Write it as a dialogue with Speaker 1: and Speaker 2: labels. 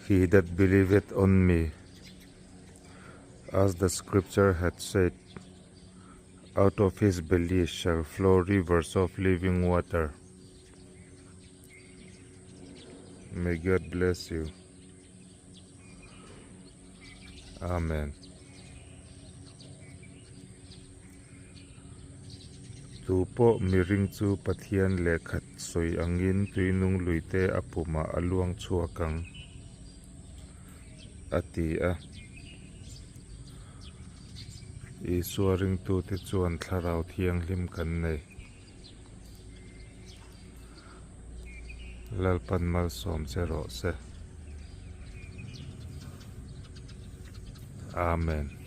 Speaker 1: He that believeth on me, as the scripture hath said, out of his belly shall flow rivers of living water. May God bless you. Amen. Tupo miring chu pathian lekhat soi angin tuinung luite apuma aluang chuakang ati a isuaring tu te chuan tharau thiang hlim kan nei lalpan malsawm se rawh se. Amen.